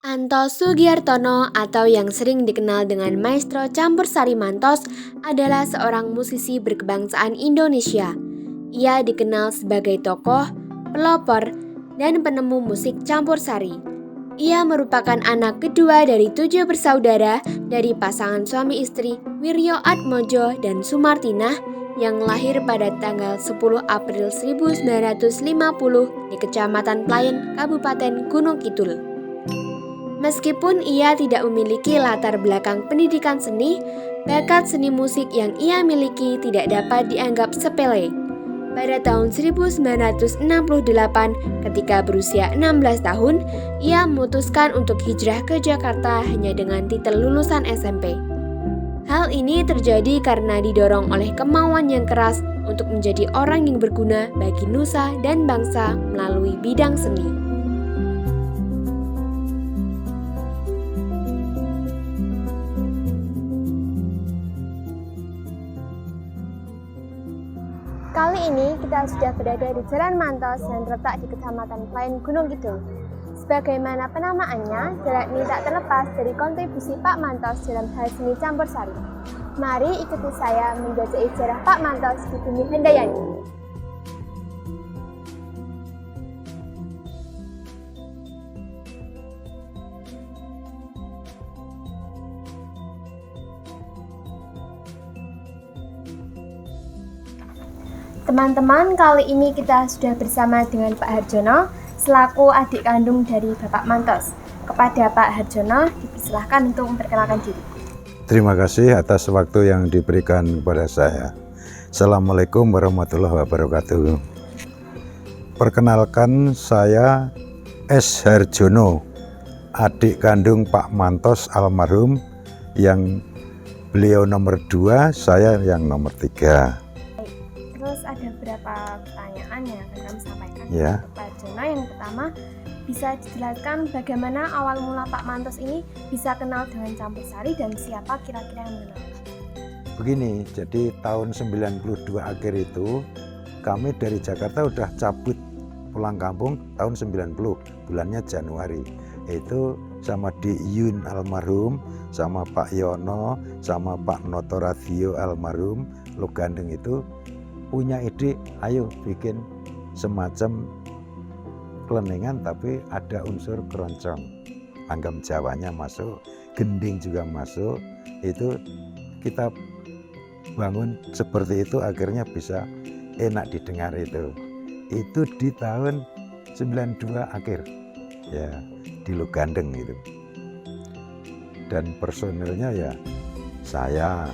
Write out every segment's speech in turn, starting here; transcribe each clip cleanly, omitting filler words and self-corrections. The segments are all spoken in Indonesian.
Antos Sugiartono atau yang sering dikenal dengan Maestro Campursari Mantos adalah seorang musisi berkebangsaan Indonesia. Ia dikenal sebagai tokoh, pelopor, dan penemu musik campursari. Ia merupakan anak kedua dari 7 bersaudara dari pasangan suami istri Wiryo Atmojo dan Sumartinah yang lahir pada tanggal 10 April 1950 di Kecamatan Playen, Kabupaten Gunung Kidul. Meskipun ia tidak memiliki latar belakang pendidikan seni, bakat seni musik yang ia miliki tidak dapat dianggap sepele. Pada tahun 1968, ketika berusia 16 tahun, ia memutuskan untuk hijrah ke Jakarta hanya dengan titel lulusan SMP. Hal ini terjadi karena didorong oleh kemauan yang keras untuk menjadi orang yang berguna bagi nusa dan bangsa melalui bidang seni. Kali ini kita sudah berada di Jalan Mantos yang terletak di Kecamatan Playen, Gunung Kidul. Sebagaimana penamaannya, jalan ini tak terlepas dari kontribusi Pak Mantos dalam hal seni campursari. Mari ikuti saya menjajaki sejarah Pak Mantos di bumi Handayani. Teman-teman, kali ini kita sudah bersama dengan Pak Harjono selaku adik kandung dari Bapak Mantos. Kepada Pak Harjono, dipersilahkan untuk memperkenalkan diri. Terima kasih atas waktu yang diberikan kepada saya. Assalamualaikum warahmatullahi wabarakatuh. Perkenalkan, saya S. Harjono, adik kandung Pak Mantos almarhum, yang beliau nomor 2, saya yang nomor 3. Terus ada beberapa pertanyaan yang akan kami sampaikan Ya. untuk Pak Harjono. Yang pertama, bisa dijelaskan bagaimana awal mula Pak Mantos ini bisa kenal dengan campursari dan siapa kira-kira yang mengenal? Begini, jadi tahun 92 akhir itu kami dari Jakarta udah cabut pulang kampung tahun 90, bulannya Januari. Itu sama Di Yun almarhum, sama Pak Yono, sama Pak Noto Radio almarhum, Lugandeng itu punya ide, ayo bikin semacam kelenengan tapi ada unsur keroncong. Langgam Jawanya masuk, gending juga masuk. Itu kita bangun seperti itu, akhirnya bisa enak didengar itu. Itu di tahun 92 akhir. Ya, di Lugandeng itu. Dan personilnya ya saya,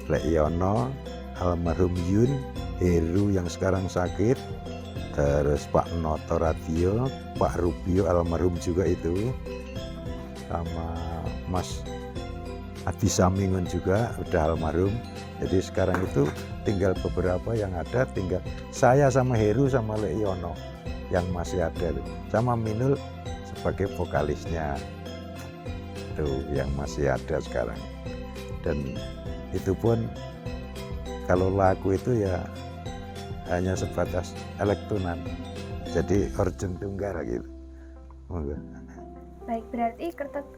Lek Yono, almarhum Yun, Heru yang sekarang sakit, terus Pak Noto Radio, Pak Rubio almarhum juga itu, sama Mas Adi Samingun juga udah almarhum. Jadi sekarang itu tinggal beberapa yang ada, tinggal saya sama Heru sama Lek Yono yang masih ada, sama Minul sebagai vokalisnya itu yang masih ada sekarang. Dan itu pun kalau lagu itu ya hanya sebatas elektronan, jadi organ tunggal gitu. Baik, berarti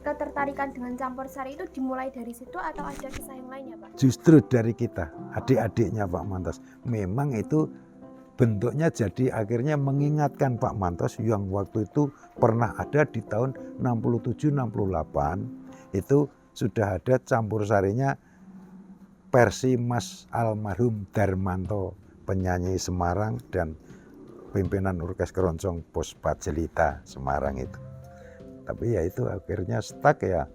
ketertarikan dengan campursari itu dimulai dari situ atau ada kisah yang lainnya, Pak? Justru dari kita, adik-adiknya Pak Mantos. Memang itu bentuknya jadi akhirnya mengingatkan Pak Mantos yang waktu itu pernah ada di tahun 67-68, itu sudah ada campursarinya versi Mas almarhum Darmanto, penyanyi Semarang dan pimpinan Orkes Keroncong Puspa Jelita Semarang itu. Tapi ya itu akhirnya stuck ya,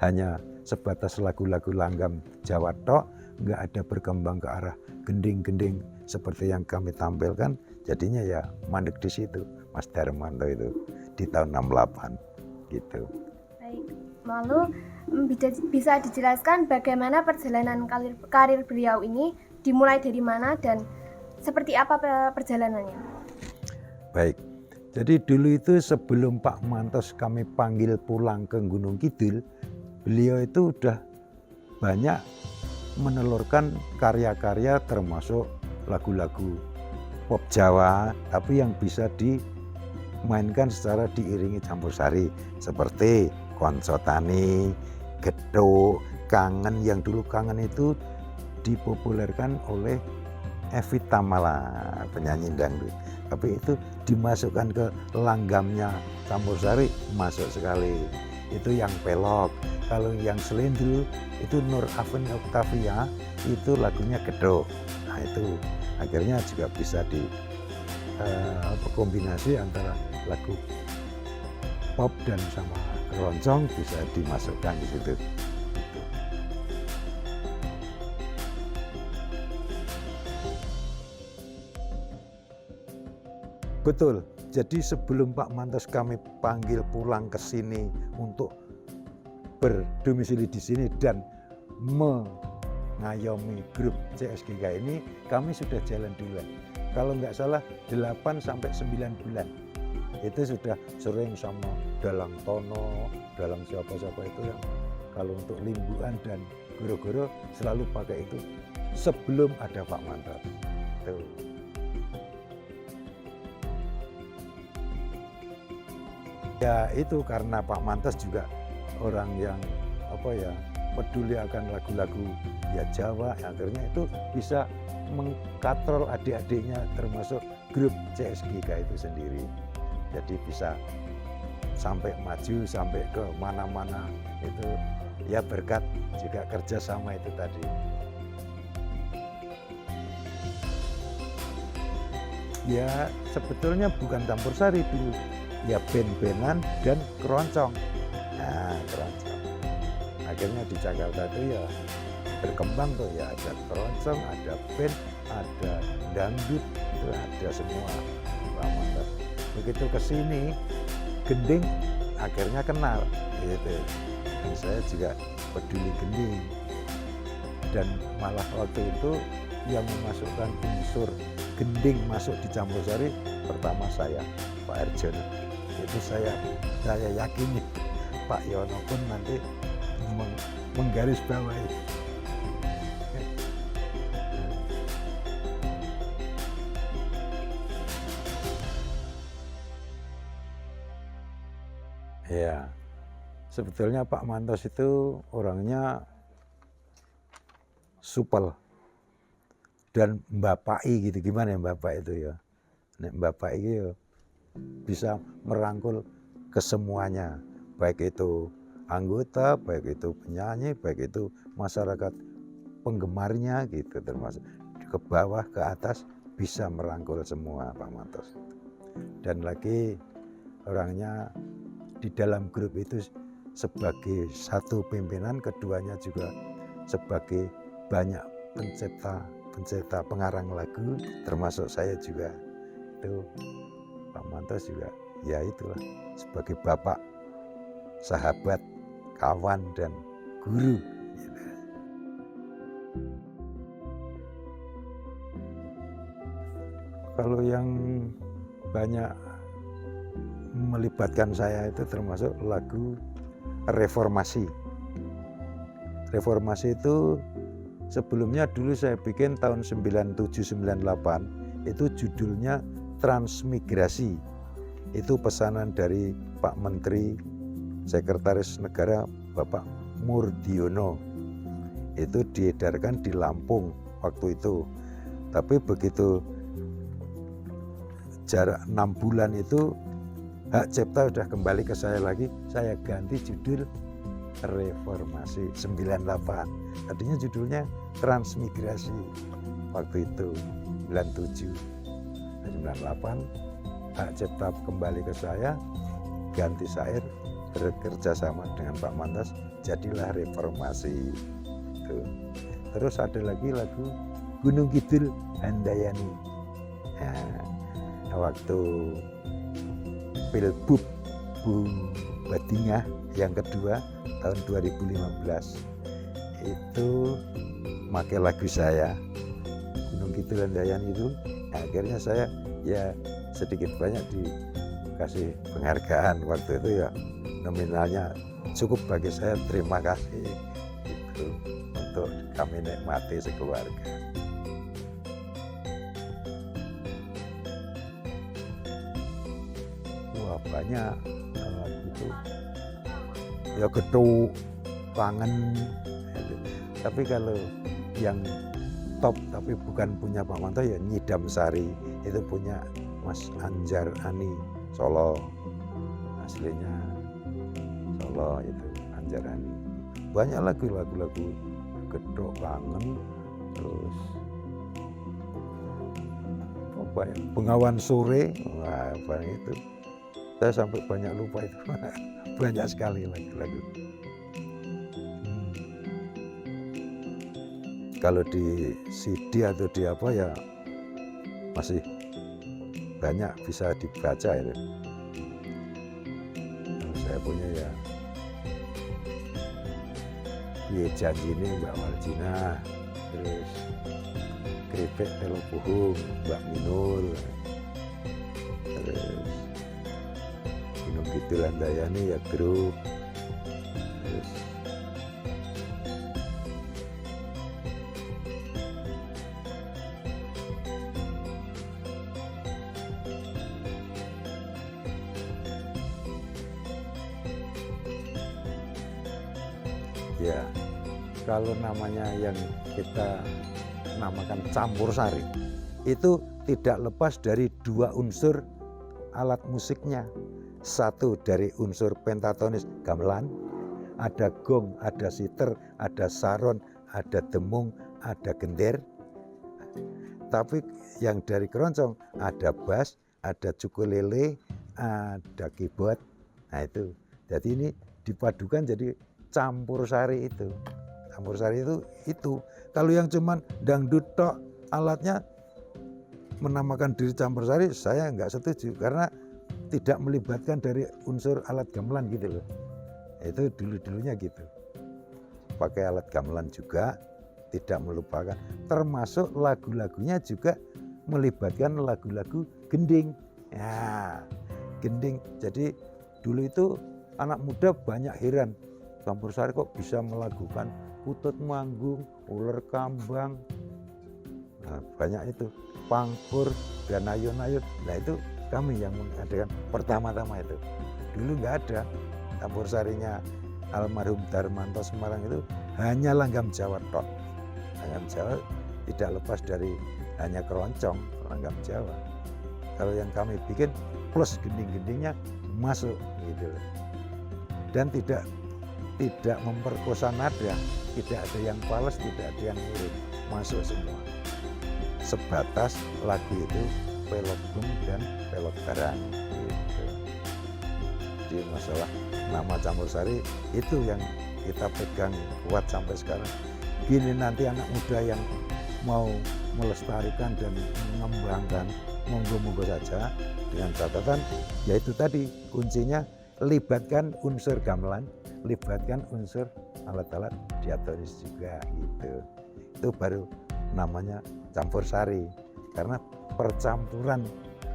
hanya sebatas lagu-lagu langgam Jawa tok, nggak ada berkembang ke arah gending-gending seperti yang kami tampilkan. Jadinya ya mandek di situ Mas Darmanto itu di tahun 68 gitu. Baik, lalu bisa dijelaskan bagaimana perjalanan karir beliau ini dimulai dari mana dan seperti apa perjalanannya? Baik, jadi dulu itu sebelum Pak Mantos kami panggil pulang ke Gunung Kidul, beliau itu udah banyak menelurkan karya-karya termasuk lagu-lagu pop Jawa, tapi yang bisa mainkan secara diiringi campur sari seperti konco tani, gedhuk, kangen. Yang dulu kangen itu dipopulerkan oleh Evi Tamala, penyanyi dangdut. Tapi itu dimasukkan ke langgamnya campur sari, masuk sekali. Itu yang pelok. Kalau yang selendru itu Nur Afin Octavia, itu lagunya gedhuk. Nah itu akhirnya juga bisa di kombinasi antara lagu pop dan sama keroncong bisa dimasukkan di situ. Betul. Jadi sebelum Pak Mantos kami panggil pulang ke sini untuk berdomisili di sini dan mengayomi grup CSGK ini, kami sudah jalan duluan. Kalau nggak salah 8 sampai 9 bulan. Itu sudah sering sama Dalang Tono, Dalang siapa-siapa itu yang kalau untuk limbuan dan goro-goro selalu pakai itu sebelum ada Pak Mantos. Tuh. Ya itu karena Pak Mantos juga orang yang peduli akan lagu-lagu ya Jawa, akhirnya itu bisa mengkatrol adik-adiknya termasuk grup CSGK itu sendiri. Jadi bisa sampai maju sampai ke mana-mana itu ya berkat juga kerjasama itu tadi. Ya sebetulnya bukan campur sari dulu. Ya band-bandan dan keroncong. Nah keroncong. Akhirnya di Jakarta itu ya berkembang tuh ya ada keroncong, ada band, ada dangdut, itu ada semua. Begitu ke sini, gending akhirnya kenal gitu. Dan saya juga peduli gending. Dan malah waktu itu yang memasukkan unsur gending masuk di campur sari pertama saya, Pak Arjono. Itu saya yakini Pak Yono pun nanti menggaris bawahi. Ya, sebetulnya Pak Mantos itu orangnya supel dan mbapai gitu. Gimana ya Bapak itu ya? Nek Bapak itu ya bisa merangkul kesemuanya, baik itu anggota, baik itu penyanyi, baik itu masyarakat penggemarnya gitu, termasuk ke bawah ke atas bisa merangkul semua Pak Mantos. Dan lagi orangnya di dalam grup itu sebagai satu pimpinan, keduanya juga sebagai banyak pencipta pengarang lagu, termasuk saya juga. Itu Pak Mantos juga ya itulah sebagai bapak, sahabat, kawan dan guru. Kalau yang banyak melibatkan saya itu termasuk lagu Reformasi. Reformasi itu sebelumnya dulu saya bikin tahun 97-98, itu judulnya Transmigrasi. Itu pesanan dari Pak Menteri Sekretaris Negara Bapak Murdiono. Itu diedarkan di Lampung waktu itu. Tapi begitu jarak 6 bulan itu hak cipta sudah kembali ke saya lagi, saya ganti judul Reformasi 98. Tadinya judulnya Transmigrasi waktu itu 97. 98 hak cipta kembali ke saya, ganti syair, bekerja sama dengan Pak Mantos, jadilah Reformasi. Terus ada lagi lagu Gunung Kidul Handayani. Nah, waktu Pilbub Bu Badingah yang kedua tahun 2015 itu pakai lagu saya Gunung Kidul Handayani itu. Akhirnya saya ya sedikit banyak dikasih penghargaan waktu itu ya, nominalnya cukup bagi saya, terima kasih itu untuk kami nikmati sekeluarga. banyak gitu ya, getuk, kangen gitu. Tapi kalau yang top tapi bukan punya Pak Manto ya Nyidam Sari, itu punya Mas Anjar Ani Solo, aslinya Solo itu Anjar Ani. Banyak lagu getuk, kangen, terus apa ya, Bengawan Sore, wah banyak itu. Saya sampai banyak lupa itu. Banyak sekali lagu-lagu. Kalau di CD atau di apa ya masih banyak bisa dibaca itu. Saya punya ya Ye Janji ini Mbak Waljina, terus Keripik Telo Puhung Mbak Minul, terus Gunung Kidul Handayani ya grup, terus ya kalau namanya yang kita namakan campur sari itu tidak lepas dari dua unsur alat musiknya. Satu dari unsur pentatonis gamelan, ada gong, ada siter, ada saron, ada demung, ada gender. Tapi yang dari keroncong ada bass, ada ukulele, ada keyboard. Nah itu, jadi ini dipadukan jadi campur sari itu. Campur sari itu. Kalau yang cuman dangdut tok alatnya menamakan diri campur sari, saya nggak setuju karena tidak melibatkan dari unsur alat gamelan gitu loh. Itu dulu-dulunya gitu. Pakai alat gamelan juga, tidak melupakan. Termasuk lagu-lagunya juga melibatkan lagu-lagu gending. Ya, gending. Jadi dulu itu anak muda banyak heran. Campur sari kok bisa melakukan Putut Manggung, Uler Kambang. Nah, banyak itu. Pangkur dan ayun-ayun. Nah itu kami yang mengadakan pertama-tama itu. Dulu nggak ada. Campur sarinya almarhum Darmanto Semarang itu hanya langgam Jawa tok. Langgam Jawa tidak lepas dari hanya keroncong, langgam Jawa. Kalau yang kami bikin plus gending-gendingnya masuk gitu. Dan tidak memperkosa nada, tidak ada yang fals, tidak ada yang mirip, masuk semua. Sebatas lagu itu pelok bum dan pelok barang gitu. Jadi masalah nama campur sari itu yang kita pegang kuat sampai sekarang. Gini nanti anak muda yang mau melestarikan dan mengembangkan, monggo-monggo saja, dengan catatan yaitu tadi kuncinya libatkan unsur gamelan, libatkan unsur alat-alat diatonis juga gitu. Itu baru namanya campur sari, karena percampuran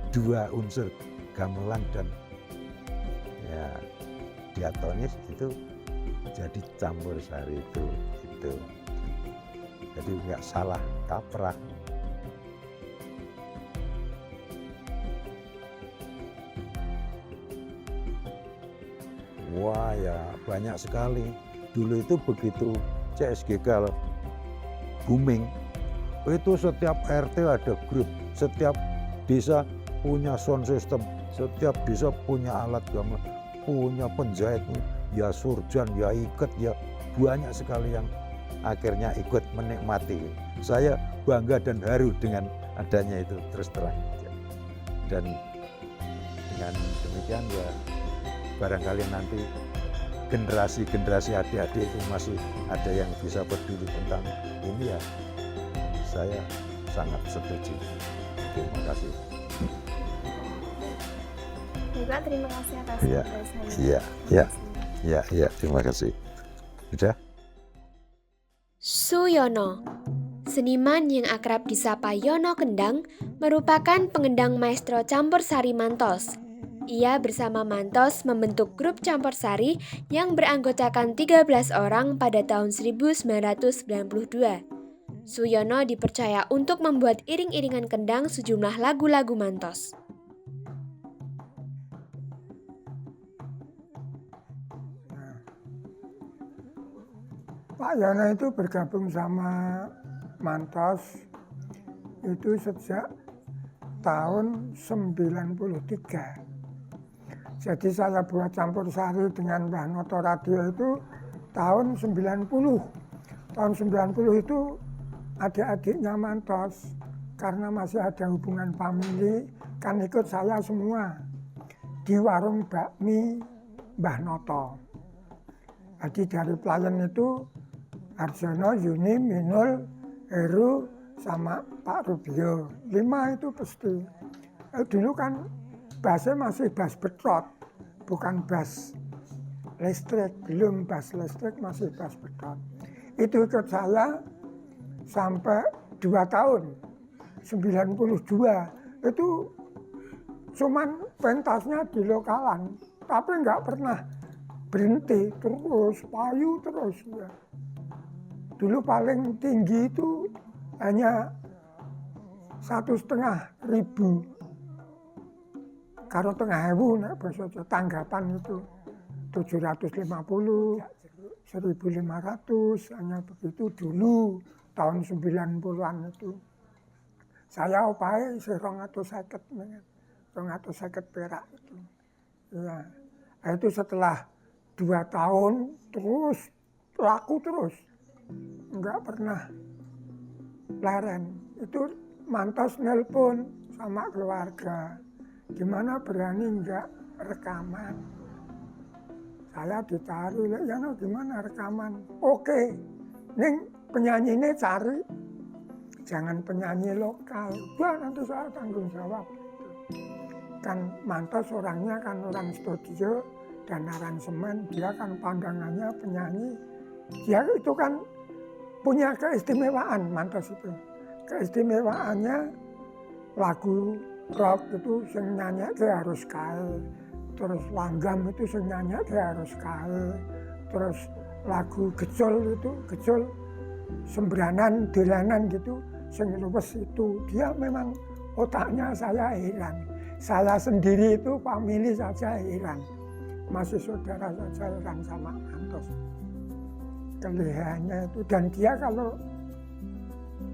dua unsur gamelan dan ya diatonis itu jadi campur sari itu. Jadi nggak salah kaprah. Wah ya banyak sekali. Dulu itu begitu CSGK booming, itu setiap RT ada grup, setiap desa punya sound system, setiap desa punya alat gamelan, punya penjahit, ya surjan, ya iket, ya banyak sekali yang akhirnya ikut menikmati. Saya bangga dan haru dengan adanya itu terus terang. Dan dengan demikian ya barangkali nanti generasi adik-adik itu masih ada yang bisa peduli tentang ini ya, saya sangat setuju. Terima kasih. Bapak, terima kasih atas ulasannya. Iya, terima kasih. Sudah. Suyono, seniman yang akrab disapa Yono Kendang, merupakan pengendang maestro campur sari Mantos. Ia bersama Mantos membentuk grup campur sari yang beranggotakan 13 orang pada tahun 1992. Suyono dipercaya untuk membuat iring-iringan kendang sejumlah lagu-lagu Mantos. Pak Yono itu bergabung sama Mantos itu sejak tahun 93. Jadi saya buat campur sari dengan Mbah Noto Radio itu tahun 90. Tahun 90 itu adik-adiknya Mantos, karena masih ada hubungan famili, kan ikut saya semua di warung bakmi Mbah Noto. Jadi dari pelayan itu Arjono, Yuni, Minul, Heru, sama Pak Rubio. 5 itu pasti. Dulu kan bassnya masih bass betot, bukan bass listrik. Belum bass listrik, masih bass betot. Itu ikut saya sampai 2 tahun. 92. Itu cuman pentasnya di lokalan, tapi nggak pernah berhenti, terus payu terus ya. Dulu paling tinggi itu hanya 1.500.000. Karo tengah ewu nek basa tanggapan itu 750, 1.500, hanya begitu dulu tahun 90-an itu. Saya opahe 250 perak itu. Ya. Itu setelah 2 tahun terus laku terus. Enggak pernah leren. Itu Mantos nelpon sama keluarga. Gimana berani enggak rekaman? Saya dicari, ya no, gimana rekaman? Oke, ning penyanyi ini cari. Jangan penyanyi lokal. Wah, nanti saya tanggung jawab. Kan Mantos orangnya kan orang studio dan aransemen. Dia kan pandangannya penyanyi. Dia itu kan punya keistimewaan Mantos itu. Keistimewaannya lagu rock itu sing nyanyake harus kae. Terus langgam itu sing nyanyake harus kae. Terus lagu gejol itu, gejol sembranan, dolanan gitu, sing luwes itu. Dia memang otaknya saya heran. Saya sendiri itu famili saja heran. Masih saudara saja heran sama Mantos. Kelebihannya itu, dan dia kalau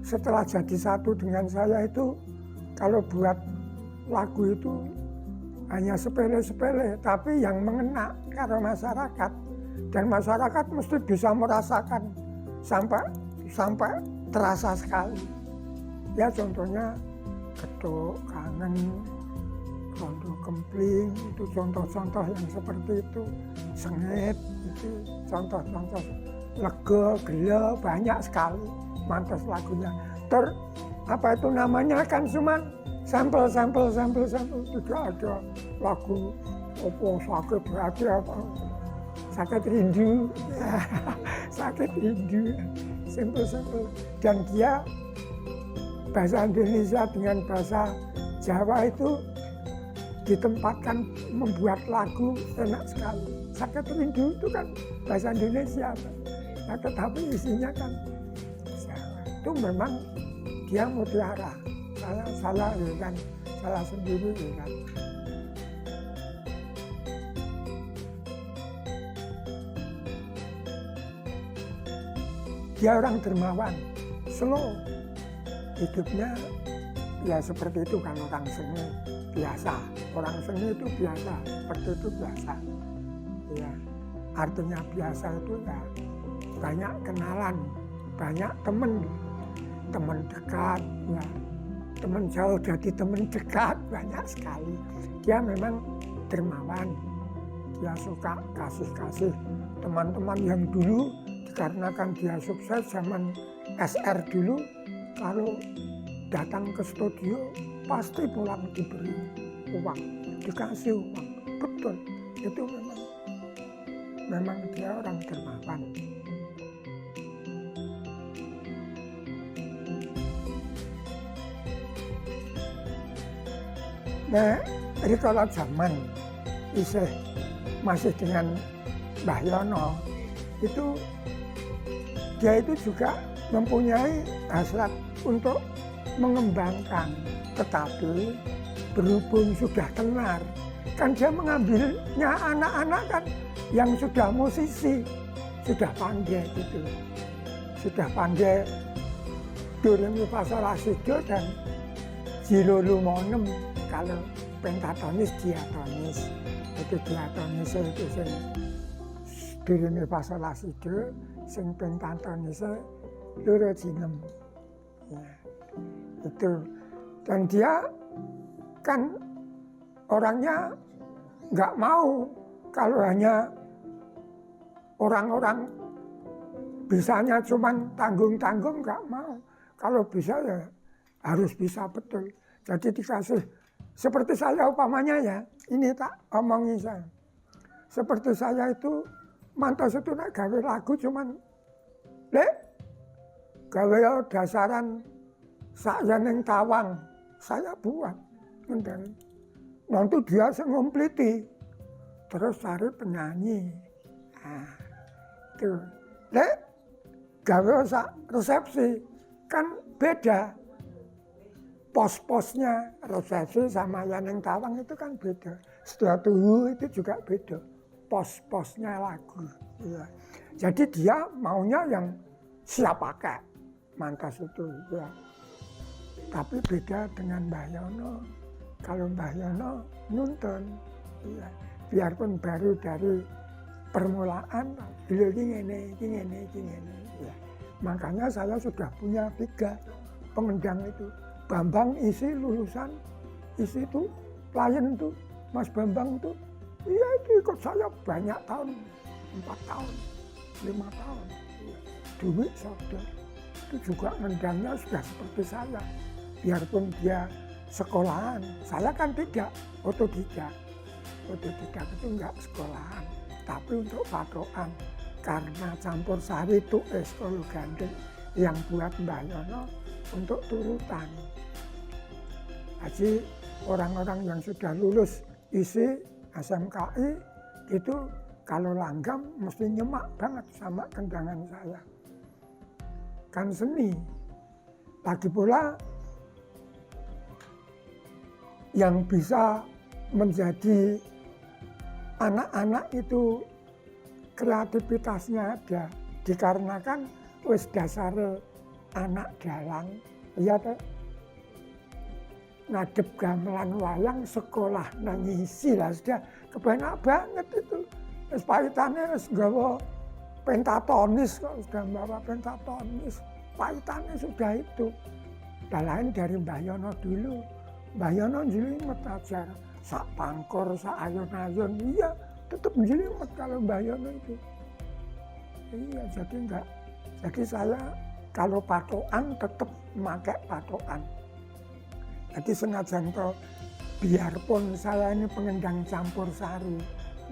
setelah jadi satu dengan saya itu, kalau buat lagu itu hanya sepele-sepele, tapi yang mengena karena masyarakat, dan masyarakat mesti bisa merasakan sampai terasa sekali. Ya contohnya Getuk Kangen, Rondo Kempling, itu contoh-contoh yang seperti itu. Sengit, itu contoh-contoh. Lego, gelo, banyak sekali Mantos lagunya. Apa itu namanya kan cuman sampel. Tidak ada lagu opo sakit berarti apa, sakit rindu. Sakit rindu, sampel. Dan dia bahasa Indonesia dengan bahasa Jawa itu ditempatkan membuat lagu enak sekali. Sakit rindu itu kan bahasa Indonesia, nah, tetapi isinya kan Jawa. Itu memang dia mutiara. Saya heran, saya sendiri heran. Dia orang dermawan, slow. Hidupnya ya seperti itu kan, orang seni biasa. Orang seni itu biasa, seperti itu biasa. Ya, artinya biasa itu ya banyak kenalan, banyak teman dekat, ya. Teman jauh jadi teman dekat, banyak sekali. Dia memang dermawan, dia suka kasih-kasih. Teman-teman yang dulu, dikarenakan dia sukses zaman SR dulu, kalau datang ke studio pasti pulang diberi uang, dikasih uang. Betul, itu memang dia orang dermawan. Nah, jadi kalau zaman masih dengan Mbah Yono, itu dia itu juga mempunyai hasrat untuk mengembangkan, tetapi berhubung sudah tenar, kan dia mengambilnya anak-anak kan yang sudah musisi, sudah pandai gitu. Sudah pandai do re mi fa sol la si do dan si lo lu mo nem. Kalau pentatonis diatonis. Itu diatonis itu sing do re mi fa sol la si do, sing pentatonis loro jinem. Ya, itu. Dan dia kan orangnya nggak mau kalau hanya orang-orang bisanya cuman tanggung-tanggung, nggak mau. Kalau bisa ya harus bisa betul. Jadi dikasih seperti saya umpamanya ya, ini tak omongin saya. Seperti saya itu Mantos itu nek gawe lagu cuman lek gawe dasaran saya neng tawang saya buat ngendang. Nanti dia ngompliti terus cari penyanyi. Nah, itu lek gawe sak resepsi kan beda. Pos-posnya resepsi sama yang tawang itu kan beda. Setelah tuhu itu juga beda. Pos-posnya lagu. Ya. Jadi dia maunya yang siap pakai Mantos itu. Ya. Tapi beda dengan Mbah Yono. Kalau Mbah Yono nuntun. Ya. Biarpun baru dari permulaan, ini. Ya. Makanya saya sudah punya 3 pengendang itu. Bambang isi lulusan, isi itu klien tuh, Mas Bambang tuh, iya itu ikut saya banyak tahun, 4 tahun, 5 tahun. Dewi Sabda itu juga ngendangnya sudah seperti saya. Biarpun dia sekolahan, saya kan tidak, otodidak. Otodidak itu enggak sekolahan, tapi untuk patokan. Karena campur sari itu Kolo Gandeng yang buat Mbah Yono untuk turutan. Jadi orang-orang yang sudah lulus isi SMKI itu kalau langgam mesti nyemak banget sama kendangan saya. Kan seni. Lagi pula yang bisa menjadi anak-anak itu kreativitasnya ada. Dikarenakan wis dasar anak dalang. Iya toh? Ngadep gamelan wayang sekolah nangisi lah sudah kebanyak banget itu. Wis paitannya wis nggawa pentatonis kok sudah bawa pentatonis. Paitannya sudah itu. Dan lain dari Mbah Yono dulu. Mbah Yono njlimet aja sak pangkor, sak ayon-ayon. Iya, tetap njlimet kalau Mbah Yono itu. Iya, jadi enggak. Jadi saya kalau patokan tetap memakai patokan. Jadi senajan to biarpun saya ini pengendang campur sari,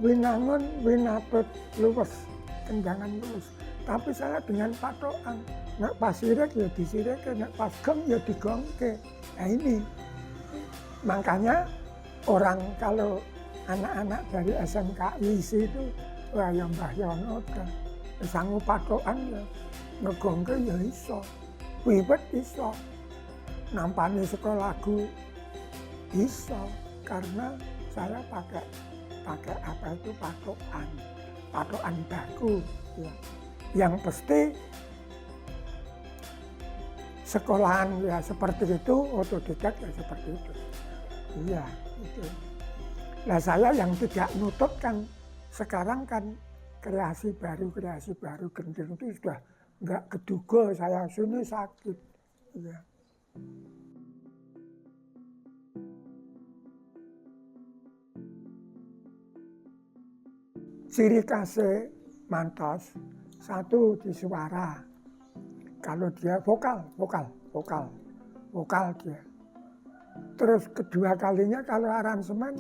winangun winatut luwes, kendangan luwes. Tapi saya dengan patokan, nek pas sirek ya disireke, nek pas gong ya digongke. Nah ini, makanya orang kalau anak-anak dari SMKI itu, wah yang Mbah Yono kan, sanggup patokan ya, ngegongke ya iso, wiwet iso. Nampani sekolah lagu iso karena saya pakai apa itu patokan baku ya. Yang pasti sekolahan ya seperti itu, otodidak ya seperti itu. Iya itu. Nah saya yang tidak nutup kan sekarang kan kreasi baru gendeng itu sudah nggak keduga saya sini sakit. Ya. Ciri khasnya Mantos, satu di suara. Kalau dia vokal dia. Terus kedua kalinya kalau aransemen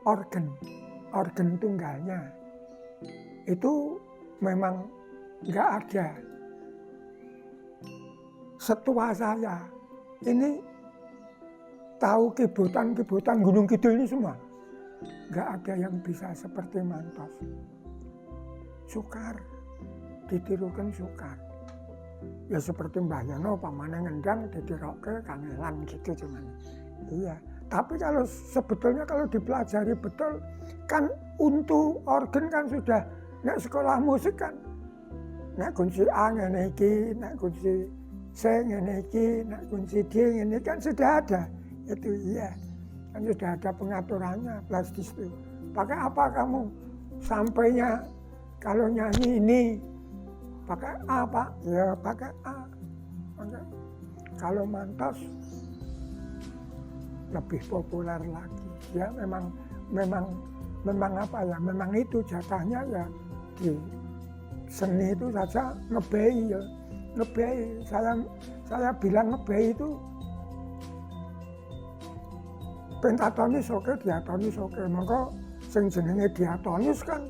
organ tunggalnya. Itu memang nggak ada. Setua saya, ini tahu kibotan Gunung Kidul ini semua. Nggak ada yang bisa seperti Mantos. Sukar, ditirukan sukar. Ya seperti Mbah Yono, pamane ngendang ditiroke kanelan gitu cuman. Iya, tapi kalau sebetulnya kalau dipelajari betul, kan untu organ kan sudah nek sekolah musik kan nek kunci A ngene iki, nek kunci C ngene iki, nek kunci D ngene kan sudah ada. Itu iya. Kan sudah ada pengaturannya plastis itu. Pakai apa kamu? Sampainya kalau nyanyi ini pakai A, Pak? Ya pakai A. Kalau mantos lebih populer lagi. Ya memang apa ya? Memang itu jatahnya ya di seni itu saja ngebei ya. Ngebei. Saya bilang ngebei itu pentatonis oke, diatonis oke. Maka sing jenenge diatonis kan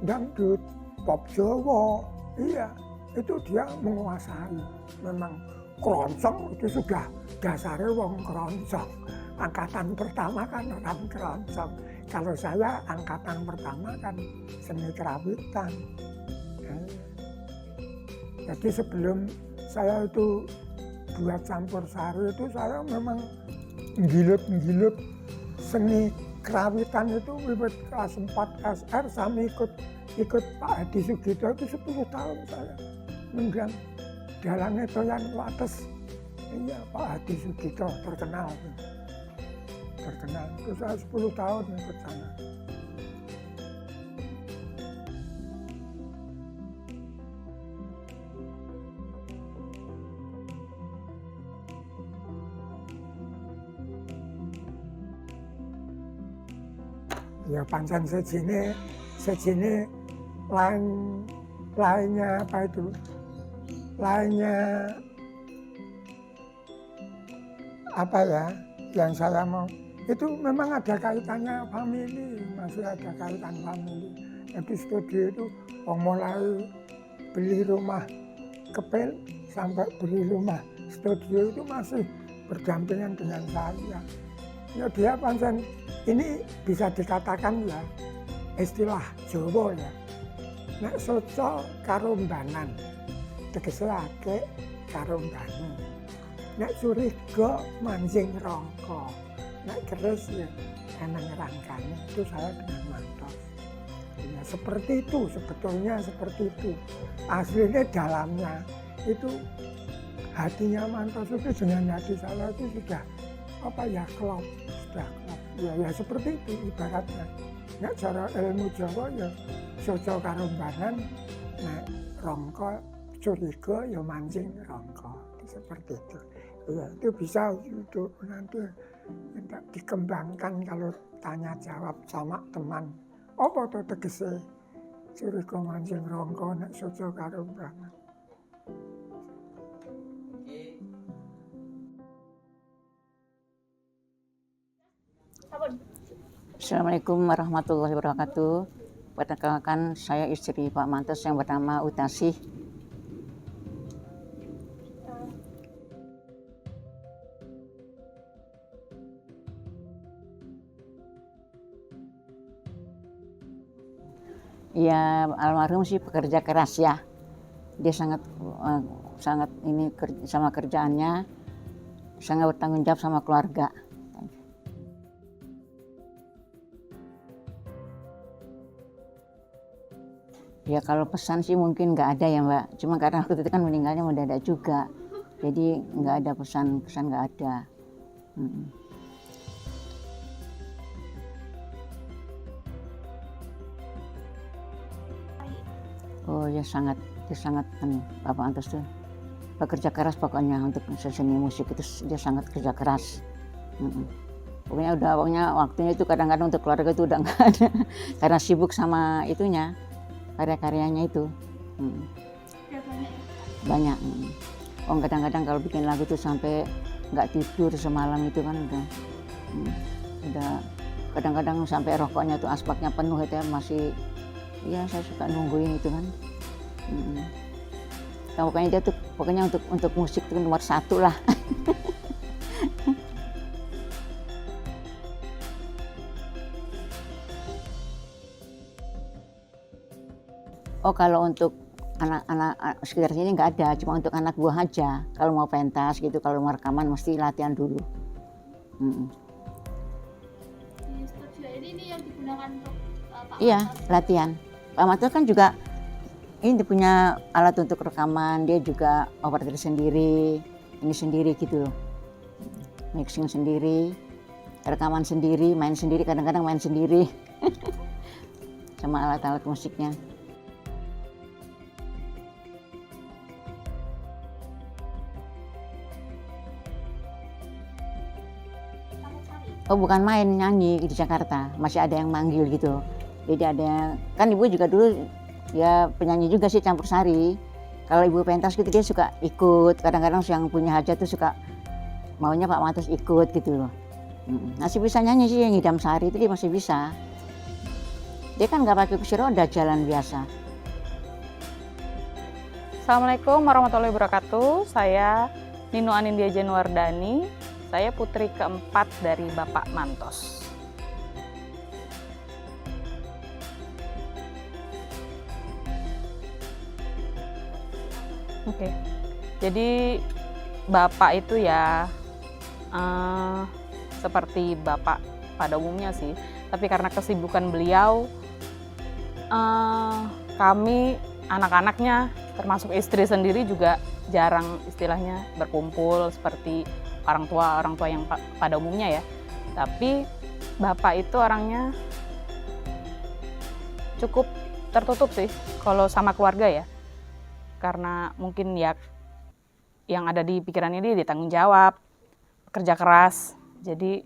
dangdut, pop Jawa. Iya, itu dia menguasai. Memang keroncong itu sudah dasarnya wong keroncong. Angkatan pertama kan orang keroncong. Kalau saya angkatan pertama kan seni kerawitan. Jadi sebelum saya itu buat campur sari itu saya memang nggilut seni kerawitan itu wiwit kelas 4 SR sampai ikut Pak Hadi Sugito itu 10 tahun saya menggang dalangnya toyan wates. Iya, Pak Hadi Sugito terkenal itu saya 10 tahun ikut sana. Ya pancen sejine lainnya apa itu? Lainnya apa ya yang saya mau itu memang ada kaitannya famili, masih ada kaitan famili. Jadi studio itu mulai beli rumah kepel sampai beli rumah studio itu masih berdampingan dengan saya. Ya dia pancen ini bisa dikatakan ya istilah Jawa ya. Nek soco karo mbanan, tegese akeh karo mbane. Nek curiga mancing rangka. Nek keris ya eneng rangkanya. Itu saya dengan mantos. Ya seperti itu, sebetulnya seperti itu. Aslinya dalamnya itu hatinya mantos itu dengan hati saya itu sudah apa ya klop, sudah klop. Ya seperti itu ibaratnya. Nek cara ilmu Jawa ya soco karo mbanan, nek rangka curiga ya mancing rangka. Seperti itu. Ya, itu bisa untuk nanti dikembangkan kalau tanya jawab sama teman. Apa to tegese curiga mancing rangka nek soco karo mbanan. Assalamualaikum warahmatullahi wabarakatuh. Perkenalkan saya istri Pak Mantos yang bernama Utasih. Ya almarhum sih pekerja keras ya. Dia sangat ini sama kerjaannya, sangat bertanggung jawab sama keluarga. Ya kalau pesan sih mungkin nggak ada ya Mbak. Cuma karena waktu itu kan meninggalnya mendadak juga. Jadi nggak ada pesan nggak ada. Oh ya sangat Bapak Antos tuh bekerja keras pokoknya untuk seni musik itu dia sangat kerja keras. Pokoknya waktunya itu kadang-kadang untuk keluarga itu udah nggak ada karena sibuk sama itunya. Karya-karyanya itu banyak. Kadang-kadang kalau bikin lagu tuh sampai nggak tidur semalam itu kan udah kadang-kadang sampai rokoknya tuh aspaknya penuh itu ya, masih ya saya suka nungguin itu kan. Nah, pokoknya untuk musik itu nomor 1 lah. Oh kalau untuk anak-anak sekitar sini nggak ada, cuma untuk anak buah aja. Kalau mau pentas gitu, kalau mau rekaman mesti latihan dulu. Di studio ini yang digunakan untuk Pak Iya, Mantos? latihan. Pak Mantos kan juga ini dia punya alat untuk rekaman, dia juga operator sendiri, ini sendiri gitu loh. Mixing sendiri, rekaman sendiri, main sendiri, kadang-kadang main sendiri. Sama alat-alat musiknya. Oh bukan main, nyanyi di Jakarta, masih ada yang manggil gitu. Jadi ada yang, kan ibu juga dulu ya penyanyi juga sih campur sari. Kalau ibu pentas gitu dia suka ikut, kadang-kadang yang punya hajat tuh suka maunya Pak Mantos ikut gitu loh. Masih bisa nyanyi sih yang ngidam sari itu dia masih bisa. Dia kan nggak pakai kursi roda, jalan biasa. Assalamualaikum warahmatullahi wabarakatuh. Saya Nino Anindya Januardani. Saya putri keempat dari Bapak Mantos. Oke, jadi Bapak itu ya seperti Bapak pada umumnya sih. Tapi karena kesibukan beliau, kami anak-anaknya termasuk istri sendiri juga jarang istilahnya berkumpul seperti orang tua yang pada umumnya ya. Tapi Bapak itu orangnya cukup tertutup sih kalau sama keluarga ya. Karena mungkin ya yang ada di pikirannya dia tanggung jawab, kerja keras. Jadi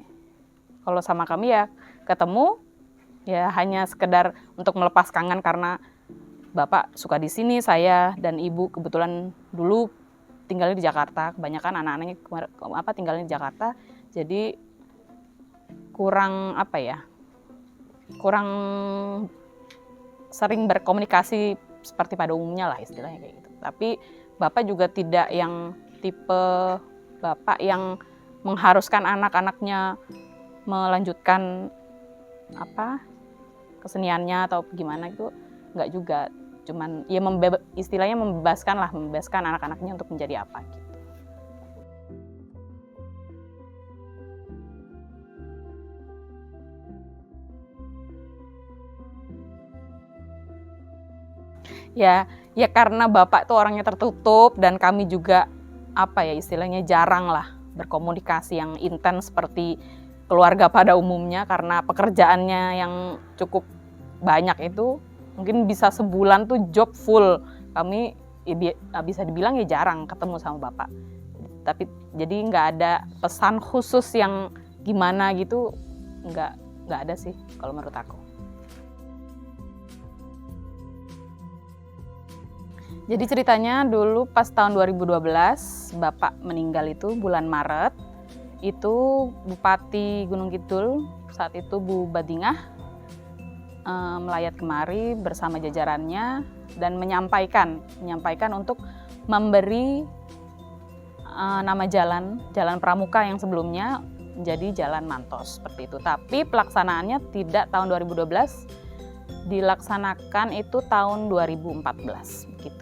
kalau sama kami ya ketemu ya hanya sekedar untuk melepas kangen karena Bapak suka di sini, saya dan Ibu kebetulan dulu tinggalnya di Jakarta. Kebanyakan anak-anaknya tinggalnya di Jakarta. Jadi kurang kurang sering berkomunikasi seperti pada umumnya lah istilahnya kayak gitu. Tapi Bapak juga tidak yang tipe Bapak yang mengharuskan anak-anaknya melanjutkan keseniannya atau gimana itu enggak juga. Cuman ya istilahnya membebaskan anak-anaknya untuk menjadi apa gitu. Ya karena Bapak tuh orangnya tertutup dan kami juga istilahnya jarang lah berkomunikasi yang intens seperti keluarga pada umumnya karena pekerjaannya yang cukup banyak itu. Mungkin bisa sebulan tuh job full. Kami bisa dibilang ya jarang ketemu sama Bapak. Tapi jadi nggak ada pesan khusus yang gimana gitu, nggak ada sih kalau menurut aku. Jadi ceritanya dulu pas tahun 2012 Bapak meninggal itu bulan Maret. Itu Bupati Gunung Kidul saat itu Bu Badingah melayat kemari bersama jajarannya dan menyampaikan untuk memberi nama jalan Pramuka yang sebelumnya menjadi Jalan Mantos seperti itu. Tapi pelaksanaannya tidak tahun 2012, dilaksanakan itu tahun 2014 begitu.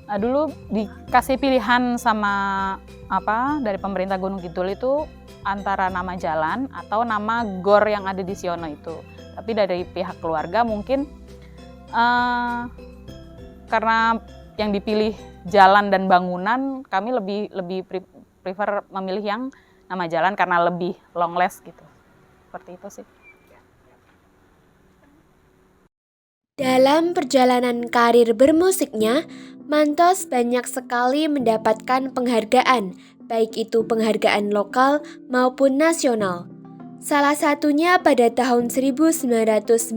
Nah, dulu dikasih pilihan sama dari pemerintah Gunung Kidul itu antara nama jalan atau nama gor yang ada di Siono itu. Tapi dari pihak keluarga mungkin karena yang dipilih jalan dan bangunan, kami lebih prefer memilih yang nama jalan karena lebih long last gitu. Seperti itu sih. Dalam perjalanan karir bermusiknya, Mantos banyak sekali mendapatkan penghargaan, baik itu penghargaan lokal maupun nasional. Salah satunya pada tahun 1996,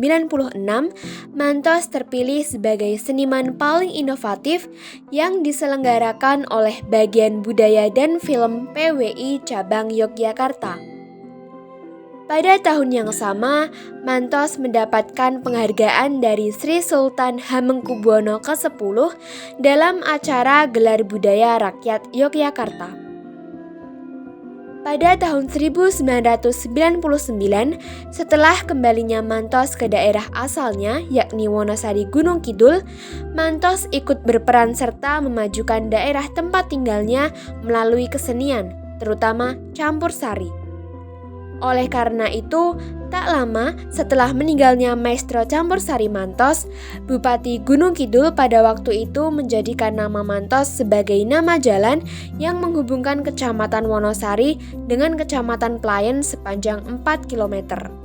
Mantos terpilih sebagai seniman paling inovatif yang diselenggarakan oleh Bagian Budaya dan Film PWI Cabang Yogyakarta. Pada tahun yang sama, Mantos mendapatkan penghargaan dari Sri Sultan Hamengkubuwono ke-10 dalam acara Gelar Budaya Rakyat Yogyakarta. Pada tahun 1999, setelah kembalinya Mantos ke daerah asalnya, yakni Wonosari Gunung Kidul, Mantos ikut berperan serta memajukan daerah tempat tinggalnya melalui kesenian, terutama campur sari. Oleh karena itu, tak lama setelah meninggalnya Maestro Campur Sari Mantos, Bupati Gunung Kidul pada waktu itu menjadikan nama Mantos sebagai nama jalan yang menghubungkan Kecamatan Wonosari dengan Kecamatan Pelayan sepanjang 4 km.